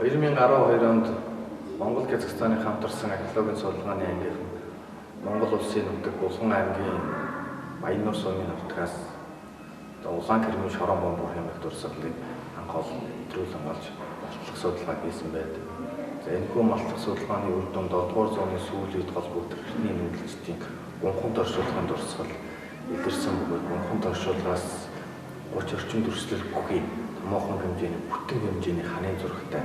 2012 онд Монгол Казахстаны хамтарсан археологийн судалгааны ангийнхан Монгол улсын нутаг Булган аймгийн Баяннуур сумын нутгаас улаан кремийн шорон бомбын хэмжээ дурсгалыг анх олон нэвтрүүлэн олж малтлах судалгаа хийсэн байдаг. За энэхүү малтлах судалгааны үр дүнд 7 дугаар зууны сүүлүед холбогдох эртний нүүдэлчдийн гунханд оршуулгын дурсгал илэрсэн бөгөөд гунханд оршуулгаас 30 орчим дүрслэл бүхий томоохон хэмжээний бүтэн хэмжээний ханын зурагтай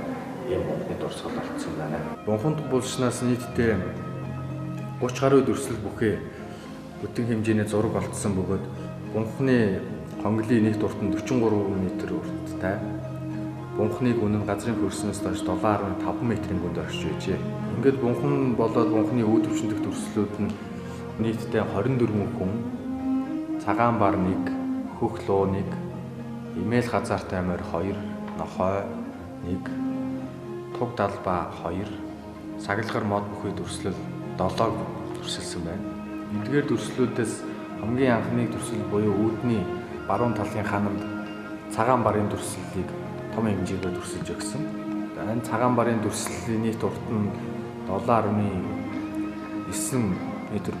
ийм бомбны дурсгал олдсон байна. Гунханд булчнаас нийтдээ 30 гаруй дүрслэл бүхий бүтэн хэмжээний зураг олдсон бөгөөд гунхны хонглын нийт урт нь 43 м урттай. Бунхныг үнэн газрын хөрснөөс доош 7.5 м-ийн гүнд оршиж байжээ. Ингээд бунхан болоод бунхны үд өвчнөх дүрслэлүүд нь нийтдээ 24 хүн, цагаан бар 1, хөх луу 1, эмээл газаартай амир 2, нохой 1, туг далба 2, саглагар мод бүхий дүрслэл 7 дүрсэлсэн байна. Эдгээр дүрслэлүүдээс хамгийн анхны дүрслэл буюу үүдний баруун талын ханамд цагаан барын дүрслэлийг том хэмжээгээр дүрсэлж өгсөн. Энэ цагаан барын дүрслэлийн нийт урт нь 7.9 м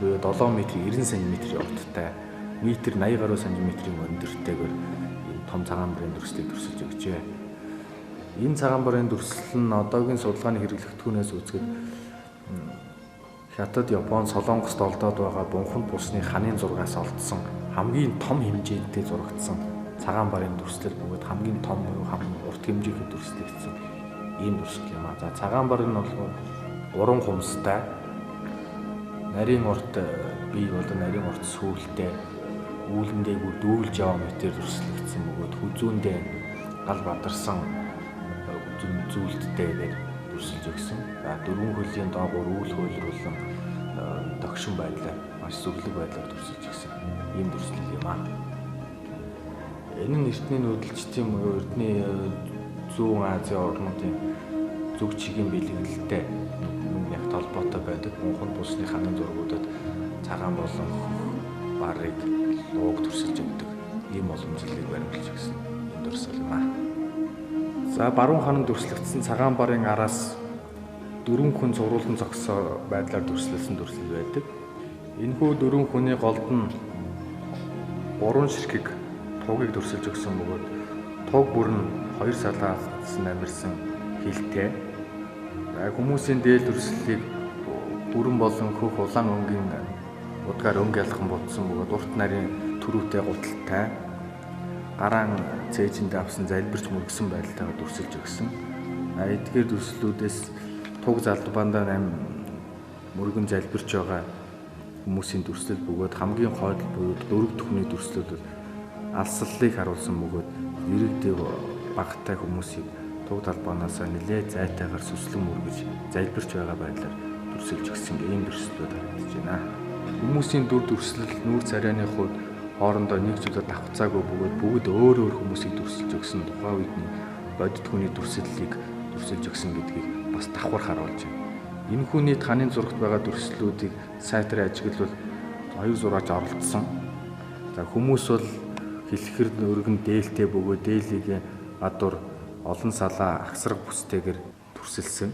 буюу 7 м 90 см урттай, метр 80 гаруй сантиметрийн өндөртэйгээр энэ том цагаан барын дүрслэлийг дүрсэлж өгчээ. Энэ цагаан барын дүрслэл нь одоогийн судалгааны хэрэглэгдэхүүнээс үзэхэд Хятад, Япон, Солонгост олдоод байгаа бунханд булсны ханын зургаас олдсон хамгийн том хэмжээтэй зурагдсан цагаан барын дүрслэл бөгөөд хамгийн том урт хэмжээний дүрслэлсэн ийм дүрслэл юм аа. За цагаан бар нь бол уран хумстай, нарийн урт бие болон нарийн урт сүүлтэй, үүлэндээ бүр дүүлж яваа мэтээр дүрслэгдсэн бөгөөд хүзүүндээ гал бадарсан зүйлдтэйгээр дүрсэлж өгсөн. За дөрвөн хөлийн доогуур үйл хөлрүүлэн догшин байдлаар маш сүрлэг байдлаар дүрсэлж өгсөн ийм дүрслэл юм аа. Энэ нь эртний нүүдэлчдийн буюу эртний зүүн Азийн орнуудын зүг чигийн бэлгэлтэй яг толботой байдаг бунханд булсны ханын зургуудад цагаан болон барыг лууг дүрсэлж өгдөг ийм боломжлыг баримлаж өгсөн энэ дүрслэл юм аа. За баруун ханан дүрслэгдсэн цагаан барын араас 4 хүн зуруулан зогсоо байдлаар дүрслэлсэн дүрслэл байдаг. Энэхүү 4 хүний голд нь 3 ширхэг тугийг дүрсэлж өгсөн бөгөөд туг бүр нь 2 салаалсан амирсан хилтэй. Хүмүүсийн дээл дүрслэлийг бүрэн болон хөх улаан өнгийн удгаар өнг ялхан бодсон бөгөөд урт нарийн төрүүтэй гуталтай, гараан цээжинд авсан залбирч мөргсөн байдалтайгаар дүрсэлж өгсөн. Эдгээр дүрслэлүүдээс туг залбандаа 8 мөргөн залбирч байгаа хүмүүсийн дүрслэл бөгөөд хамгийн хойдол буюу 4 түвшний дүрслэлүүд алслалыг харуулсан бөгөөд иргэдэв багтай хүмүүсийг туг талбаанаас нэлээд зайтайгаар сүслэн мөргөж залбирч байгаа байдлаар дүрсэлж өгсөн ийм дүрслэлүүд харагдаж байна. Хүмүүсийн дүр дүрслэл нүүр царайны хувьд хоорондоо нэг зүйлээр давхцаагүй бөгөөд бүгд өөр өөр хүмүүсийг дүрсэлж өгсөн тухайн үеийн бодит хүний дүрслэлийг дүрсэлж өгсөн гэдгийг бас давхар харуулж байна. Энэхүү нийт ханын зурагт байгаа дүрслэлүүдийг сайтрын ажиглал хоёр зураач оролцсон. За хүмүүс бол хэлэхэр өргөн дээлтэй бөгөөд дээлийг гадуур олон салаа агсраг бүстэйгээр дүрсэлсэн.